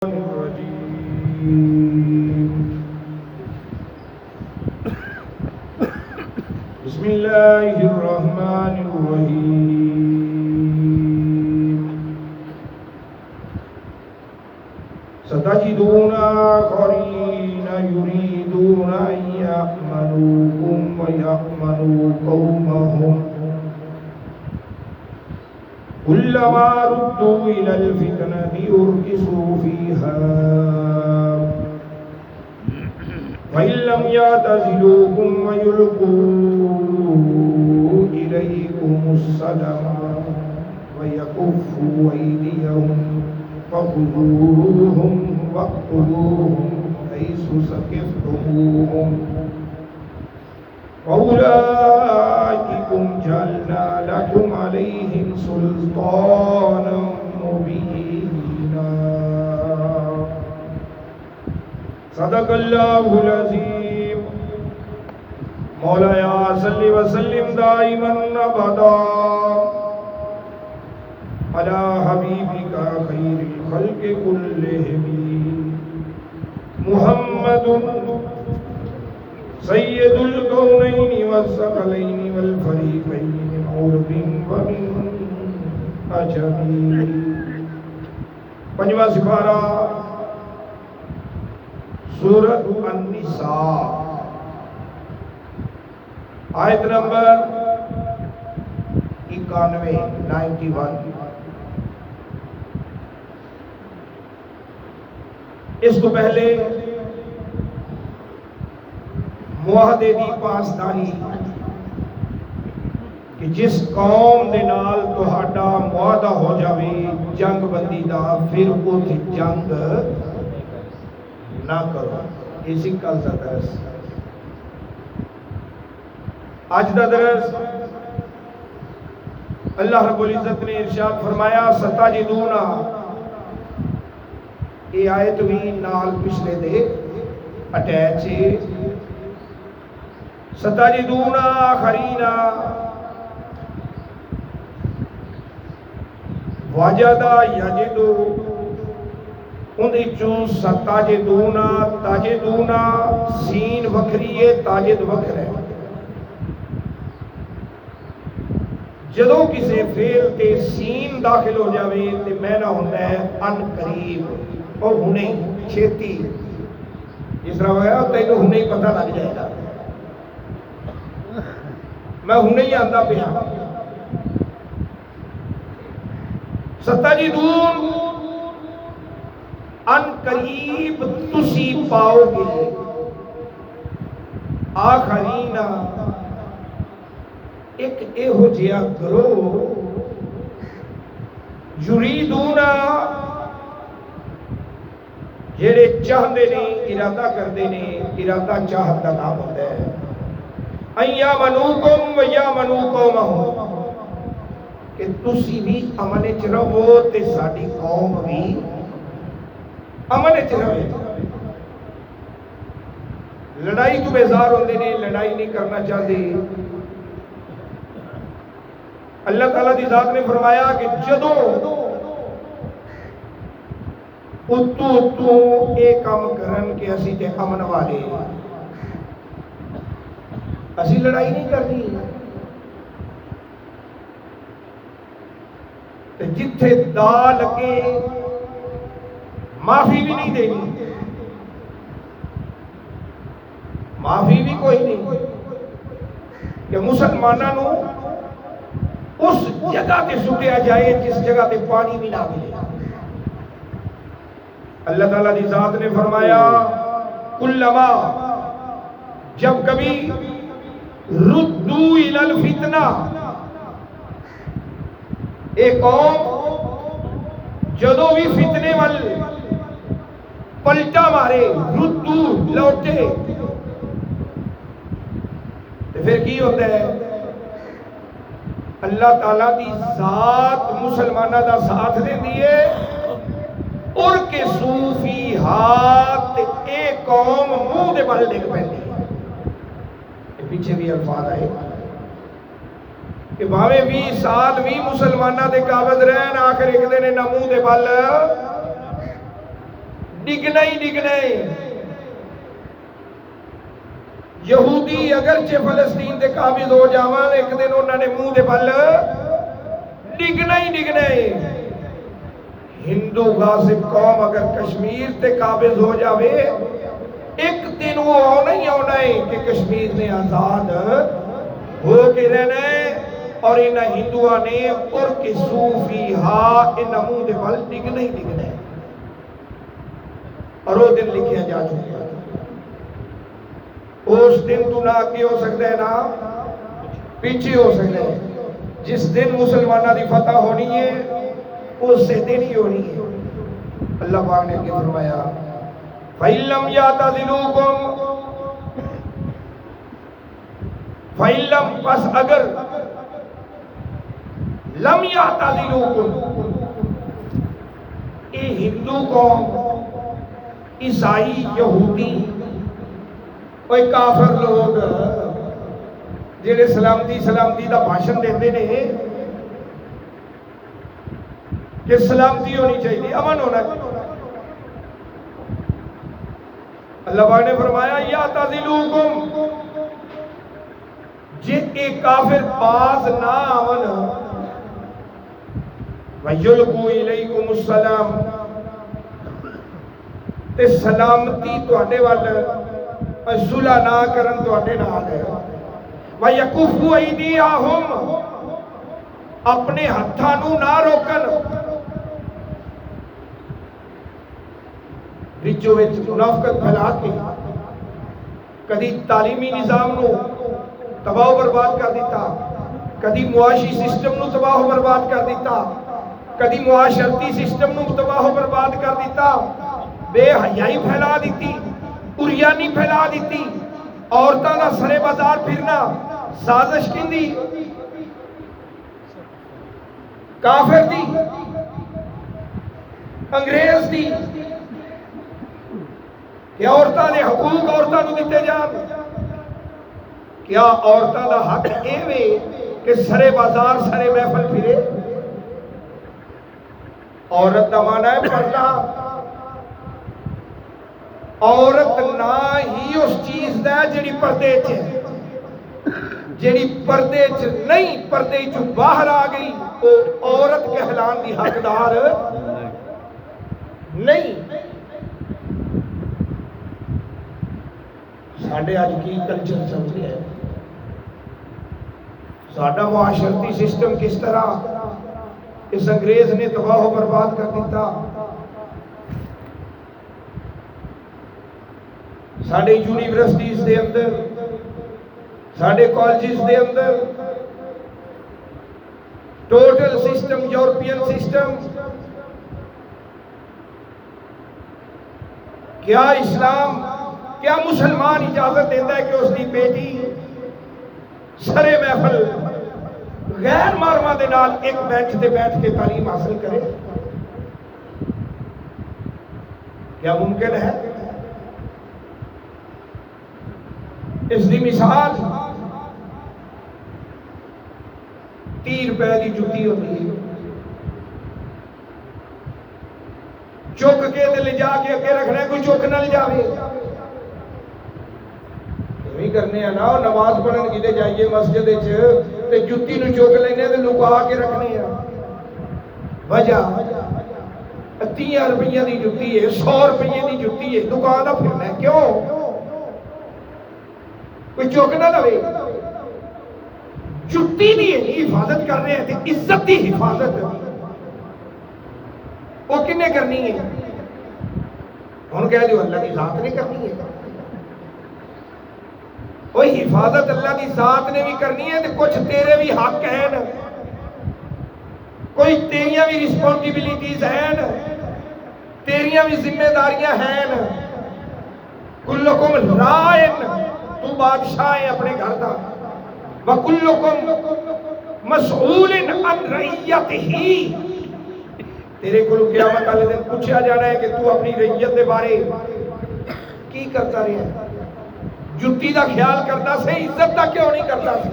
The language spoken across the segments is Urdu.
بسم الله الرحمن الرحيم ستجدون آخرين يريدون أن يأمنوكم ويأمنوا قومهم كلما ردوا إلى الفتنة أركسوا فيها فإن لم يعتزلوكم ويلقوا إليكم السلام ويكفوا أيديهم فخذوهم واقتلوهم حيث ثقفتموهم وأولئكم جعلنا لكم عليهم سلطانا مبينا صدق الله العظيم مولاي صل وسلم دائما أبدا على حبيبك خير الخلق كلهم محمد سید الکونین والثقلین والفریقین من عرب ومن عجم. پنجواں سپارہ سورۃ النساء آیت نمبر 91. اس کو پہلے معاہدے دی پاسداری کہ جس قوم دے نال تہاڈا معاہدہ ہو جاوے جنگ بندی دا پھر اوتھے جنگ نہ کرو. اسی کل دا درس اج دا درس اللہ رب العزت نے ارشاد فرمایا ستجدون. یہ آیت بھی نال پچھلے دے اٹیچ ہے. ستجدون آخرین وجدہ یجدو اندھچوں ستجدون تجدون سین وکھری ہے تاجد وکھر ہے. جدوں کسے فعل تے سین داخل ہو جاوے تے معنی ہوندا ہے ان قریب اور ہنے چھیتی. اس طرح ہویا تینوں ہنے ہی پتہ لگ جائے گا میں ہنے ہی آندا پیا. ستجدون ان قریب تسی پاؤ گے آخرین ایک ایہو جیا گروہ یریدون جڑے چاہتے نے ارادہ کرتے نے. ارادہ چاہت کا نام ہوتا ہے ایامنوکم ویامنو قومہم کہ تسی بھی امن وچ رہو تے ساڈی قوم بھی امن وچ رہے. لڑائی تو بیزار ہوندے نے, لڑائی نہیں کرنا چاہتے. اللہ تعالیٰ دی ذات نے فرمایا کہ جدوں اتو اے کام کرن کہ اسی تے امن والے اسی لڑائی نہیں کرنی. جتھے دا لگے معافی بھی نہیں دینی. معافی بھی کوئی نہیں کہ مسلمانوں اس جگہ تے سٹیا جائے جس جگہ تے پانی بھی نہ ملے. اللہ تعالیٰ دی ذات نے فرمایا کلما جب کبھی ردو الی الفتنہ ایک قوم جدو بھی فتنے وال پلٹا مارے ردو لوٹے تو پھر کی ہوتا ہے اللہ تعالیٰ دی ذات مسلمانہ دا ساتھ دے دیئے اور کے صوفی ہاتھ ایک قوم منہ دے بل ڈگ پہنی. پیچھے بھی الفاظ آئے کہ بھاوے 20 سال بھی مسلمانہ دے قابض رہن آخر ایک دن نہ منہ دے بل ڈگنا ہی ڈگنا ہے۔ یہودی اگرچہ فلسطین دے قابض ہو جاوان، ایک دن انہوں نے منہ دے بل ڈگنا ہی ڈگنا ہے۔ ہندو غاصب قوم اگر کشمیر تے قابض ہو جاوے، ایک دن وہ آنا ہی آنا ہے کہ کشمیر نے آزاد ہو کے رہنا ہے، اور انہاں ہندوہ نے اور کے صوفی ہاں انہاں منہ دے بل ڈگنا ہی ڈگنا ہے۔ اور وہ دن لکھیا جا چکا ہے۔ اس دن تو نہ آگے ہو سکتا ہے نہ پیچھے ہو سکتا ہے۔ جس دن مسلمانہ دی فتح ہونی ہے اس سے دن ہی ہونی ہے۔ اللہ پاک نے کیا فرمایا، فَإِن لَمْ يَعْتَزِلُوكُمْ، فَإِن لَمْ، پس اگر لَمْ يَعْتَزِلُوكُمْ، اے ہندو قوم، عیسائی، یہودی، کوئی کافر لوگ جنہیں سلامتی دا بھاشن دیتے ہیں کہ سلامتی ہونی چاہیے، امن ہونا چاہیے، اللہ پاک نے فرمایا یعتزلوکم، جے ایک کافر باز نہ آون، وَيُلْقُوا إِلَيْكُمُ السَّلَامُ، تے سلامتی تواڈے وال صلح نہ کرن تواڈے نال ہے، وَيَكُفُّوا أَيْدِيَهُمْ، اپنے ہتھاں نوں نہ روکن، وچوں وچ منافقت پھیلا کے کدی تعلیمی نظام نو تباہ و برباد کر دیتا، کدی معاشی سسٹم نو تباہ و برباد کر دیتا، کدی معاشرتی سسٹم نو تباہ و برباد کر دیتا، بے حیائی پھیلا دیتی، اریانی پھیلا دیتی، عورتاں دا سرے بازار پھرنا، سازش کندی کافر دی، انگریز دی، کیا عورتاں نے حقوق عورتاں نو دیتے جان؟ کیا عورتاں دا حق ایوے کہ سرے بازار سرے محفل پھرے؟ عورت دا معنی ہے پردہ، عورت نہ ہی اس چیز دا جڑی پردے چ ہے، جڑی پردے چ نہیں، پردے چ باہر آ گئی وہ عورت کہلان دی حقدار نہیں۔ ساڈے آج کی کلچر چل رہا ہے، ساڈا معاشرتی سسٹم کس طرح اس انگریز نے تباہ و برباد کر دیتا۔ ساڈے یونیورسٹیز دے اندر، ساڈے کالجز دے اندر ٹوٹل سسٹم یورپین سسٹم، کیا اسلام، کیا مسلمان اجازت دیتا ہے کہ اس کی بیٹی سرے محفل غیر محرمہ دے نال ایک بینچ تے بیٹھ کے تعلیم حاصل کرے؟ کیا ممکن ہے؟ اس دی مثال 30 روپے کی جُتی ہوتی ہے، چک کے تے لے جا کے اگے رکھنا ہے، کوئی چک نہ لے جاوے، یہ کرنے ہیں نا۔ نماز پڑھن کیتے جائیے مسجد تے جُتی نو چک لینے تے لکا کے رکھنے ہیں، وجہ 30 روپیہ دی جُتی ہے، 100 روپیہ دی جُتی ہے، دکان دا پھرنا ہے، کیوں؟ کوئی چک نہ لوے، جُتی دی حفاظت کر رہے ہیں تے عزت دی حفاظت وہ کنے کرنی ہے؟ ہن کہہ دیو اللہ کی ذات نے کرنی ہے، کوئی حفاظت اللہ کی ذات نے بھی کرنی ہے، تو کچھ تیرے بھی حق ہیں، کوئی تیریاں بھی رسپونسبلٹیز ہیں، تیریاں بھی ذمہ داریاں ہیں۔ کلکم رائن، تو بادشاہ ہے اپنے گھر دا، وَكُلُّكُمْ مَسْئُولٍ عَنْ رَعِيَّتِهِ، تیرے کو قیامت والے دن پوچھا جانا ہے کہ تو اپنی رعیت دے بارے کی کرتا رہے ہیں؟ جُتی دا خیال کرتا سے، عزت دا کیوں نہیں کرتا سے؟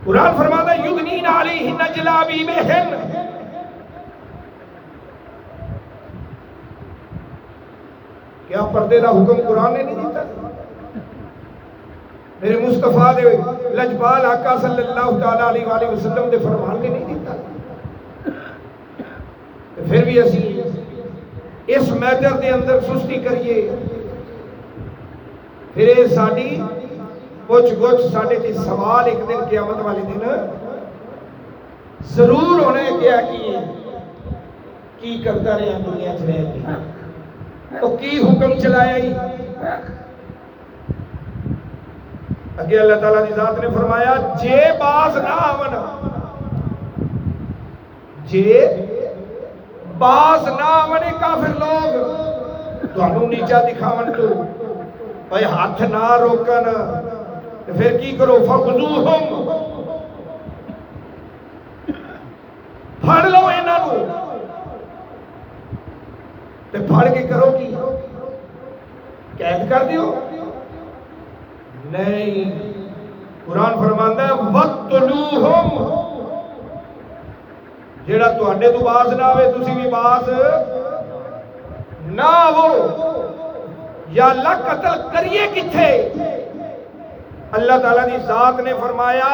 قرآن فرماتا ہے یدنین علیہن جلابیبہن، کیا پردے دا حکم قرآن نے نہیں دیتا؟ میرے مصطفیٰ دے لجپال آقا صلی اللہ تعالیٰ علیہ وآلہ وسلم دے فرمان نے نہیں دیتا؟ پھر بھی اسی اس میٹر دے اندر سستی کریے، پھر یہ ساڑی کچھ ساڑے تے سوال ایک دن قیامت والے دن ضرور ہونے کیا کی کرتا رہے ہیں دنیا چلے گی تو کی حکم چلایا ہی؟ اگے اللہ تعالیٰ دی ذات نے فرمایا جے باز نہ آونا، جے باز نہ آونے کافر لوگ تو انہوں نیچا دکھاون تو بھائی ہاتھ نہ روکن، پھر کی کرو فخذوہم، پھڑ لو انہاں نو، تے پھڑ کے کرو کی قید کر دیو؟ نہیں، قرآن فرماندا ہے وقتلوہم، جیڑا تواڈے تو باز نہ آوے تسی بھی باز نہ آو، یا اللہ قتل کریے کتھے؟ اللہ تعالیٰ دی ذات نے فرمایا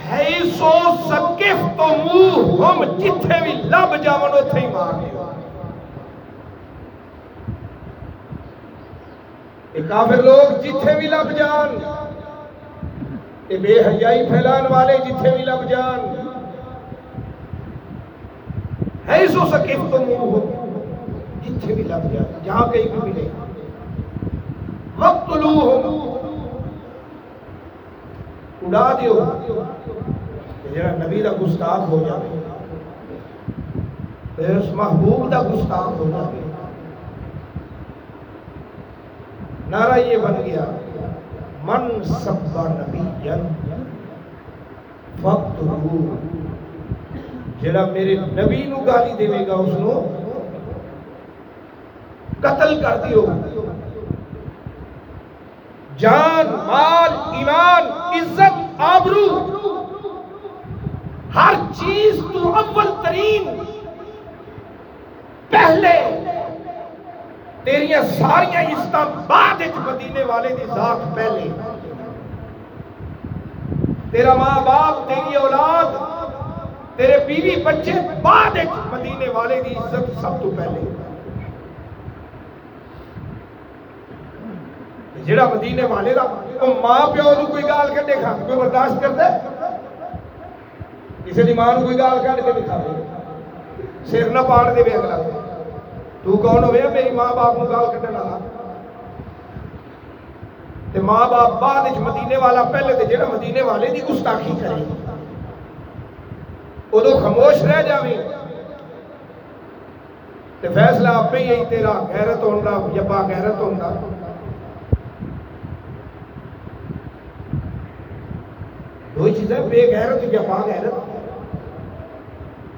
حیثو سقفتموہم، جتھے بھی لب جاون اتھے ہی مار دیو۔ یہ کافر لوگ جتھے بھی لب جان، یہ بے حیائی پھیلان والے جتھے بھی لب جان، حیثو سقفتموہم، جتھے بھی لب جان، جہاں کہیں بھی ملے، وقتلوہم، اڑا دیو، جہاں نبی دا گستاخ ہو جائے، پھر اس محبوب دا گستاخ ہو جائے۔ نعرہ یہ بن گیا من سب نبیا فقتلوہ، جہاں میرے نبی نو گالی دے گا اس نو قتل کر دیو۔ جان، مال، ایمان، عزت، آبرو، ہر چیز تو اول ترین پہلے، تیریاں ساریاں عزتاں بعد وچ مدینے والے دی ذات پہلے، تیرا ماں باپ، تیری اولاد، تیرے بیوی بچے بعد وچ مدینے والے دی عزت سب تو پہلے۔ جڑا مدینے والے دا وہ ماں پیو نو کوئی گال کڈے کھا کوئی برداشت کردا ہے؟ کسی دی ماں نو کوئی گال کڈ کے دکھاوے، سر نہ پاڑ دے وے اگلا، تو کون ہوئے میری ماں باپ نو گال کڈن والا؟ تے ماں باپ بعد وچ مدینے والا پہلے، تے جڑا مدینے والے دی گستاخی کرے ادو خاموش رہ جاویں تے فیصلہ آپ ہی ہے، تیرا غیرت ہوندا یا با غیرت ہوندا۔ دو چیزیں، بے غیرت یا با غیرت۔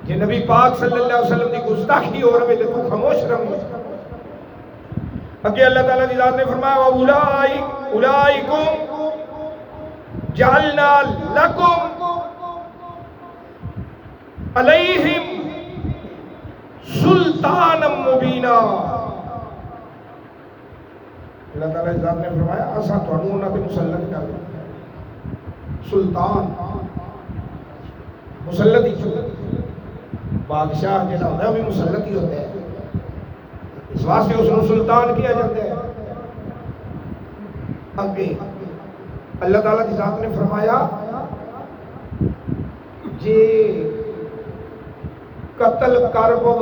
یہ نبی پاک صلی اللہ علیہ وسلم کی گستاخی ہو رہے تو خاموش رہو۔ اگے اللہ تعالیٰ دی ذات نے فرمایا اولئکم جعلنا لکم علیہم سلطانا مبینا، اللہ تعالیٰ دی ذات نے فرمایا اساں تانوں انہاں تے مسلط کر دیں۔ سلطان مسلط ہی بادشاہ جیسا ہوتا ہے وہ بھی مسلط ہی ہوتا ہے، اس واسطے اس کو سلطان کیا جاتا ہے۔ آگے اللہ تعالیٰ کی ذات نے فرمایا جی قتل کر بو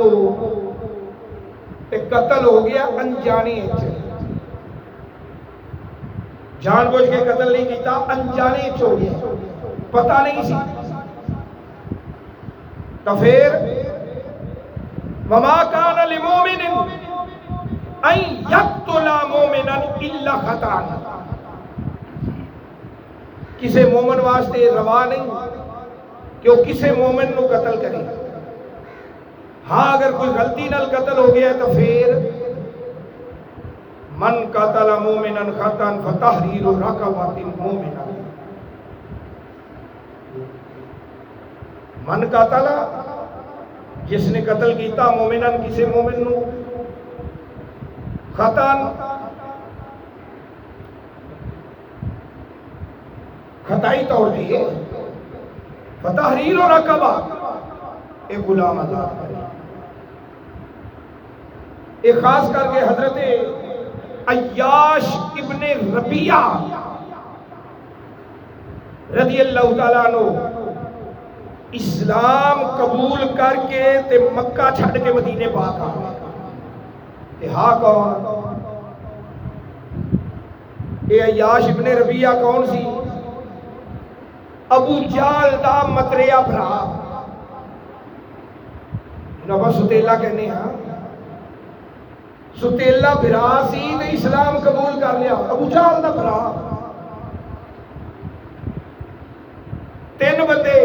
تے قتل ہو گیا انجانی، جان بوجھ کے قتل نہیں کیتا، انجانی ہو گیا، پتہ نہیں سی، تو پھر وما کان لمومن ان یقتل مومنا الا خطأ، کسی مومن واسطے روا نہیں کہ وہ کسی مومن نو قتل کرے، ہاں اگر کوئی غلطی نال قتل ہو گیا تو پھر من قتل مومنا خطأ فتحریر رقبۃ مومنہ، من قاتل جس نے قتل کیتا مومنن کسی مومن نو خطان خطائی طور دیئے فتحریر و رقبہ ایک غلام آزاد کرے. ایک خاص کر کے حضرت عیاش ابن ربیعہ رضی اللہ تعالیٰ عنہ اسلام قبول کر کے تے مکہ چھڑ کے مدینے پاک آ گئے. ہاں کون یہ عیاش ابن ربیعہ کون سی؟ ابو جہل دا متریا بھرا نبا ستیلا کہنے ہاں ستیلا بھرا سی تے اسلام قبول کر لیا. ابو جہل دا بھرا تین بندے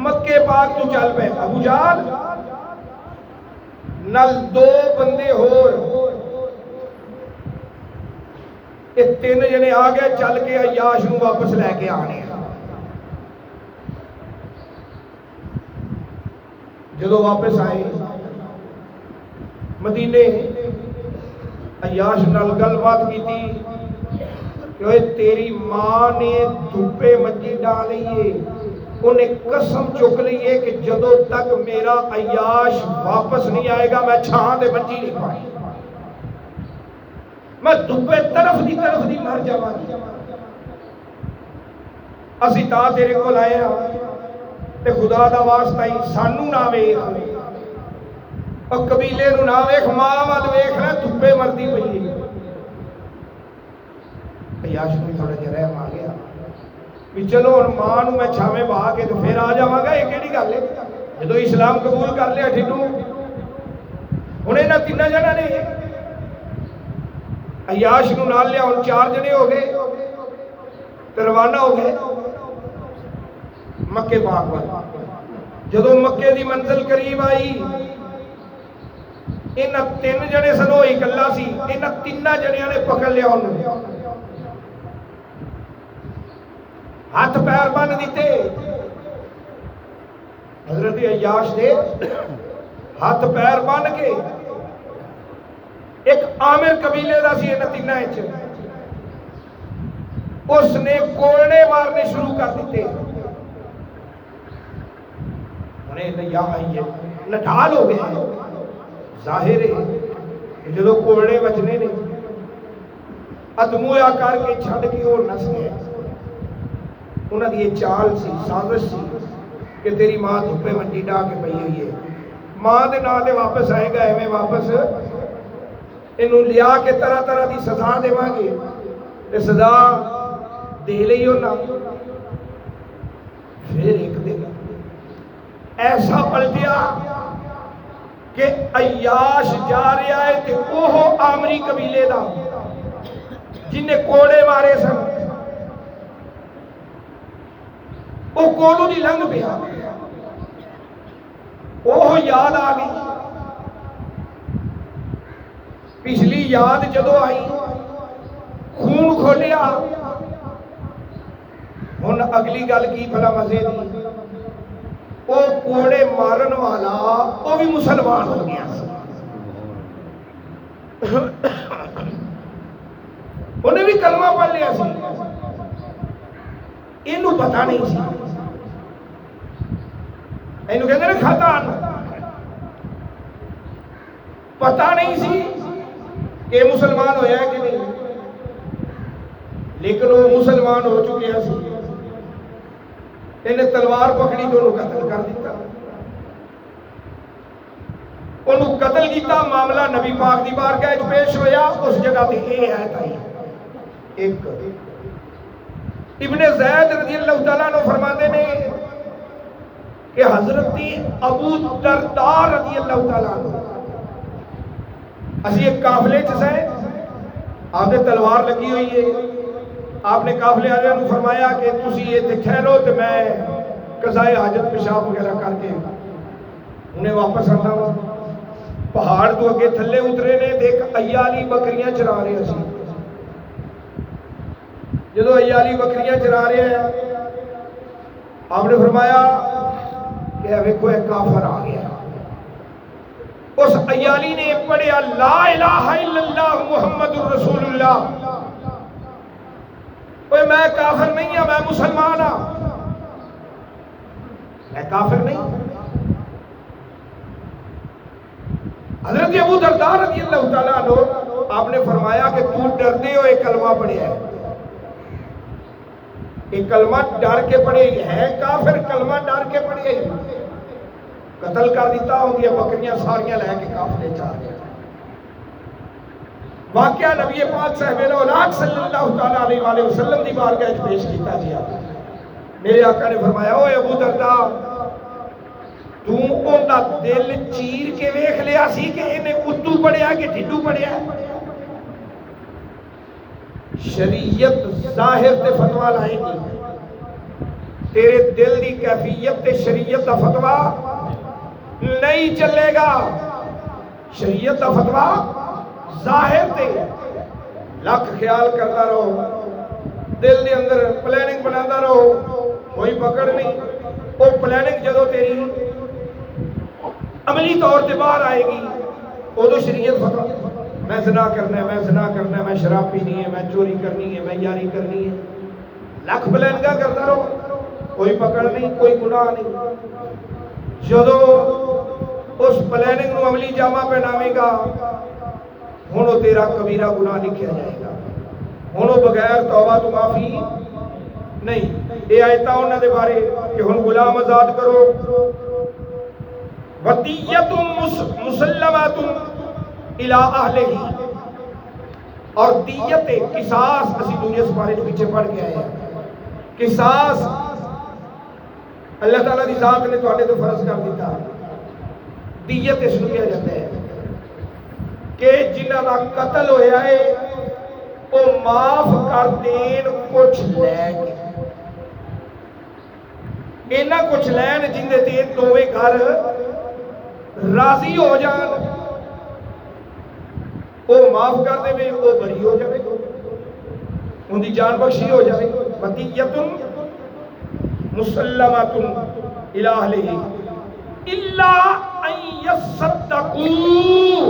مکے پاک تو چل پے. ابو جہل نل دو بندے ہور یہ تین جنے آ گئے چل کے عیاش نو واپس لے کے آنے. جدو واپس آئے مدینے عیاش نال گل بات کی تھی کہ تیری ماں نے دھوپے مچی ڈالیے انہیں قسم چک لیے کہ جدو تک میرا عیاش واپس نہیں آئے گا میں چھان دے بچی نہیں پائی میں دھوپے طرف دی مر جاواں. اسی تا تیرے کو لائے تے خدا دا واسطہ ہی سانو نہ ویکھ اور قبیلے نو نہ ویکھ ماں ول ویکھ لے دھوپے مردی پئی. عیاش کو تھوڑا جہا رحم آ گیا بھی چلو ہن ماں نو میں چھاویں بہا کے تے پھر آ جاواں گا. یہ کیڑی گل ہے جدوں اسلام قبول کر لیا ٹھڈو ہن انہاں تیناں جناں نے عیاش نو نال لیا. ہن 4 جنے ہو گئے تے روانہ ہو گئے مکے پاک وال. جدو مکے دی منزل قریب آئی انہاں 3 جنے سن وہ اکلا سی. انہاں 3 جنیاں نے پکڑ لیا انہوں ہاتھ پیر بن دیتے. حضرت عیاش دے ہاتھ پیر بن کے ایک عامر قبیلے دا سی انہاں 3 وچ اس نے کوڑے مارنے شروع کر دیتے. نڈال ہو گئے ظاہر ہے جدو کوڑے بچنے نے ادمویا کر کے چھڑ کے وہ نس گئے. انہوں نے یہ چال سی سازش سی کہ تیری ماں دھوپے منڈی ڈا کے پئی ہوئی ہے ماں دے نال واپس آئے گا ایویں واپس انہوں لیا کے طرح طرح دی سزا دیواں گے تے سزا دے لئی انہاں. پھر ایک دن ایسا پلٹیا کہ عیاش جا رہا ہے تے وہ آمری قبیلے دا جنہیں کوڑے مارے سن وہ کولو دی لنگ پیا وہ یاد آ گئی. پچھلی یاد جدو آئی خون کھولیا. ہن اگلی گل کی بھلا مزے دی وہ کوڑے مارن والا وہ بھی مسلمان ہو گیا. انہیں بھی کلمہ پڑھ لیا سی. انہوں پتہ نہیں سی انہوں کہتے ہیں خطان پتہ نہیں سی کہ مسلمان ہویا ہے کہ نہیں لیکن وہ مسلمان ہو چکے ہیں سی. انہیں تلوار پکڑی تو انہوں قتل کر دیتا. انہوں قتل کیتا. معاملہ نبی پاک دی بارگاہ وچ پیش ہویا. اس جگہ تے یہ آیت آئی ایک ابن زید رضی اللہ تعالیٰ عنہ فرماتے نے کہ حضرت ابو درداء رضی اللہ تعالیٰ عنہ اسی ایک قافلے چ سے آپ نے تلوار لگی ہوئی ہے. آپ نے قافلے والوں نے فرمایا کہ تسی یہ ٹھہرو تو میں قضائے حاجت پیشاب وغیرہ کر کے انہیں واپس آنا وا. پہاڑ تو اگے تھلے اترے نے دیکھ عیالی بکریاں چرا رہے سی. جدو عیالی بکریاں چرا رہے ہیں آپ نے فرمایا کہ ویکھو ایک کافر آ گیا. اس عیالی نے پڑھیا لا الہ الا اللہ محمد رسول اللہ. اوے میں کافر نہیں ہوں، میں مسلمان ہوں، میں کافر نہیں ہوں. حضرت ابو درداء رضی اللہ تعالیٰ عنہ آپ نے فرمایا کہ تو ڈرتے ہو ایک کلمہ پڑھیا ہے، ایک کلمہ ڈر کے پڑھے ہے کافر، کلمہ ڈر کے پڑھے قتل کر دیتا ہو گیا، بکریاں ساریاں لے کے قافلے چاہ گیا. واقعہ نبی پاک صاحب الاولاد صلی اللہ تعالیٰ علیہ وآلہ وسلم دی بارگاہ وچ پیش کیتا گیا. میرے آقا نے فرمایا اوے ابو درداء تو ان دا دل چیر کے ویکھ لیا سی کہ انہیں اتو پڑھیا کہ ڈھڈو پڑھیا. شریعت ظاہر تے فتویٰ لائے گی، تیرے دل دی کیفیت تے شریعت دا فتویٰ نہیں چلے گا. شریعت دا فتویٰ ظاہر تے لکھ خیال کرتا رہو، دل دے اندر پلاننگ بناتا رہو، کوئی پکڑ نہیں. وہ پلاننگ جدو تیری عملی طور تے باہر آئے گی ادو شریعت فتویٰ میں زنا کرنا ہے، میں زنا کرنا ہے، میں شراب پینی ہے، میں چوری کرنی ہے، میں یاری کرنی ہے. لکھ پلاننگاں کرتا رہو، کوئی پکڑ نہیں، کوئی گناہ نہیں. جدو اس پلاننگ نو عملی جامہ پہناوے گا ہن وہ تیرا کبیرہ گناہ لکھیا جائے گا. ہن وہ بغیر توبہ تو معافی نہیں. یہ آیتاں انہاں دے بارے کہ ہن غلام آزاد کرو. وَدِيَّةٌ مُسَلَّمَةٌ اِلَىٰ أَهْلِهِ، اور دیت قصاص اسی دوسرے سپارے جو پیچھے پڑھ کے آئے ہیں. قصاص اللہ تعالیٰ دی ذات نے تواڈے تو فرض کر دیتا. دیت اس کو کیا جاتا ہے کہ جنہاں دا قتل ہویا ہے وہ معاف کر دین کچھ لے کے، اینا کچھ لین جن دے تے دوویں گھر راضی ہو جان، وہ معاف کر دے میں وہ بری ہو جائے، ان دی جان بخشی ہو جائے. وَدِيَّةٌ مُسَلَّمَةٌ إِلَىٰ أَهْلِهِ إِلَّا أَن يَصَّدَّقُوا.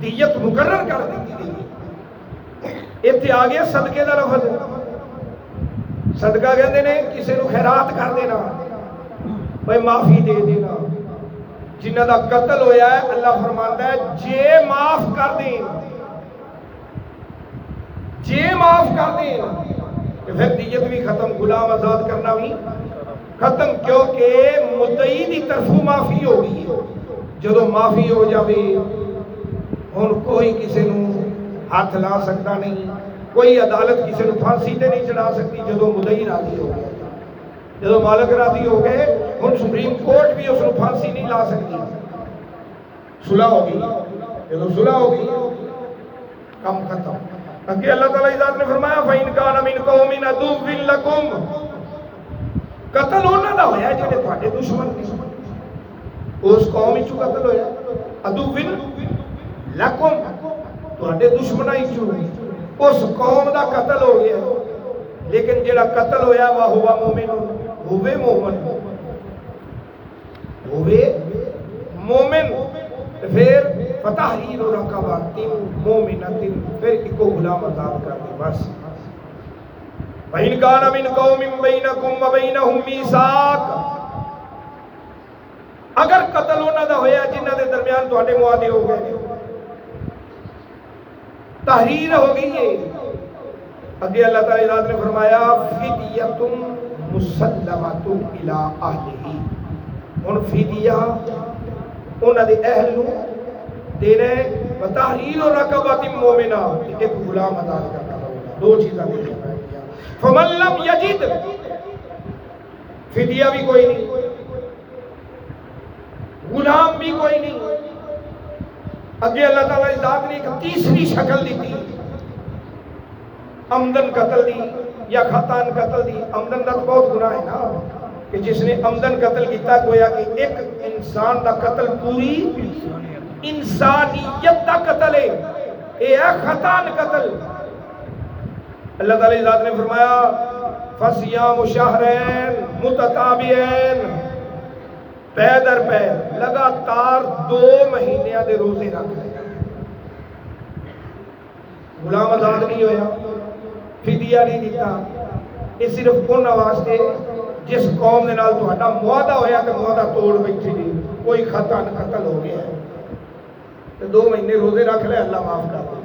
دیت مقرر کر دی گئی. اتنے آ گیا صدقے دا لفظ. صدقہ کہندے نے کسی نو خیرات کر دینا، بھائی معافی دے دینا. جنہ دا قتل ہویا ہے اللہ فرماندا ہے جے معاف کر دیں، جے معاف کر دیں کہ پھر دیت بھی ختم، غلام آزاد کرنا بھی ختم، کیونکہ مدعی دی طرفوں معافی ہو گئی ہے. جدو معافی ہو جاوے ہن کوئی کسی نو ہاتھ لا سکتا نہیں، کوئی عدالت کسی نو پھانسی تے نہیں چڑھا سکتی. جدو مدعی راضی ہو گیا، جدو مالک راضی ہو گئے ہن سپریم کورٹ بھی اس نو پھانسی نہیں لا سکتی. صلح ہو گئی، جدو صلح ہو گئی کم ختم. کہ اللہ تعالیٰ ذات نے فرمایا فَإِنْ كَانَ مِنْ قَوْمٍ عَدُوٍّ لَكُمْ. قتل انہاں دا ہویا جڑے تواڈے دشمن نے، اس قوم وچ قتل ہویا. عَدُوٍّ لَكُمْ تواڈے دشمناں وچ اس قوم دا قتل ہو گیا، لیکن جڑا قتل ہویا وَهُوَ مُؤْمِنٌ، ہوئے مومن، ہوئے مومن. پھر فَتَحْرِيرُ رَقَبَةٍ مُؤْمِنَةٍ، پھر ایک غلام آزاد کر دے بس. وَإِنْ كَانَ مِنْ قَوْمٍ بَيْنَكُمْ وَبَيْنَهُمْ مِيثَاقٌ، اگر قتل انہاں دا ہویا جنہاں دے درمیان تواڈے معاہدے ہو گئے، تحریر ہو گئی ہے. اگے اللہ تعالی ذات نے فرمایا فدیۃ مسلمۃ الی اہلہ. ہن فدیہ انہاں دے اہل نو دینا ہے، وتحریر رقبۃ مومنہ، ایک غلام آزاد کرنا ہوگا. دو چیزاں دینی ہیں. فمن لم یجد، فدیہ بھی کوئی نہیں، غلام بھی کوئی نہیں. اگے اللہ تعالیٰ ذات نے ایک تیسری شکل دی تھی، عمدن قتل دی یا خطاً قتل دی. عمدن دا بہت گناہ ہے نا، کہ جس نے عمدن قتل کیتا گویا کہ ایک انسان دا قتل پوری انسانیت دا قتل ہے. اے ہے خطاً قتل. اللہ تعالیٰ ذات نے فرمایا فصیام شہرین متتابعین، پے در پے لگاتار 2 مہینے دے روزے رکھ لے۔ غلام آزاد نہیں ہویا، فدیہ نہیں دیتا، یہ صرف ان واسطے جس قوم دے نال تہاڈا معاہدہ ہویا تے معاہدہ توڑ بیٹھے جی، کوئی خطا قتل ہو گیا ہے تے 2 مہینے روزے رکھ لے، اللہ معاف کر دے۔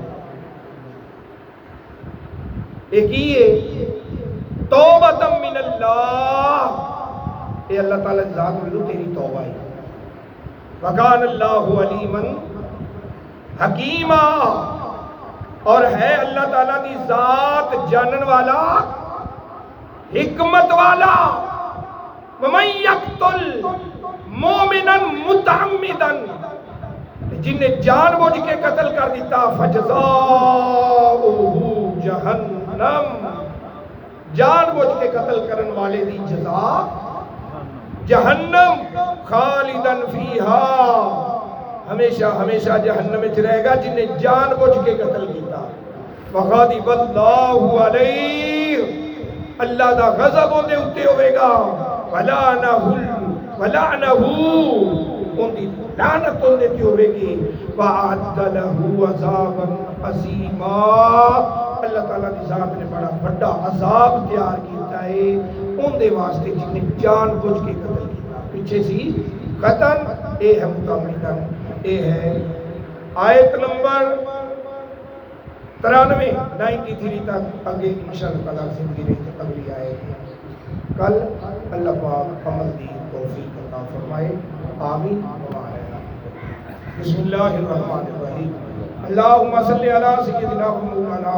ایک ہی ہے توبۃ من اللہ، اے اللہ تعالیٰ ذات میں تیری توبہ ہے۔ وکان اللہ علیما حکیما، اور ہے اللہ تعالیٰ دی ذات جانن والا، حکمت والا۔ ومن یقتل مومنا متعمدا، جن نے جان بوجھ کے قتل کر دیتا، فجزاؤہ جہنم، جان بوجھ کے قتل کرن والے دی جزا جہنم، خالدن فیہا، ہمیشہ ہمیشہ جہنم میں رہے گا جن نے جان بوجھ کے قتل کیتا۔ وغضب اللہ علیہ، اللہ دا غضب اندے اتے ہوئے گا، ولعنہ، ان دی لعنت اندے تے ہوئے گی، وَأَعَدَّ لَهُ عَذَابًا عَظِیمًا، اللہ تعالیٰ دی ذات نے بڑا بڑا عذاب تیار کیتا ہے ان دے واسطے جن نے جان بوجھ کے قتل کیتا۔ پیچھے سی قتل، اے ہے متعمدن، اے ہے آیت نمبر 93 تک، آگے انشاءاللہ زندگی رہی اگلی آیت کل اللہ پاک عمل دی توفیق عطا فرمائے، آمین۔ بسم اللہ الرحمن الرحیم، اللہم صلی علی سیدنا و مولانا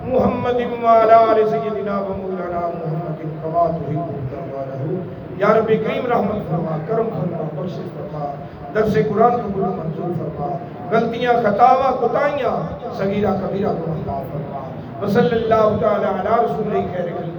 محمد وعلی آل سیدنا و مولانا محمد کما تحب وترضى، یا رب کریم رحمت فرما، کرم فرما، بخش فرما، درس قرآن قبول منظور فرما، غلطیاں خطاواں کوتاہیاں صغیرہ کبیرہ کو معاف فرما، وصلی اللہ تعالی علی رسول خیر خلق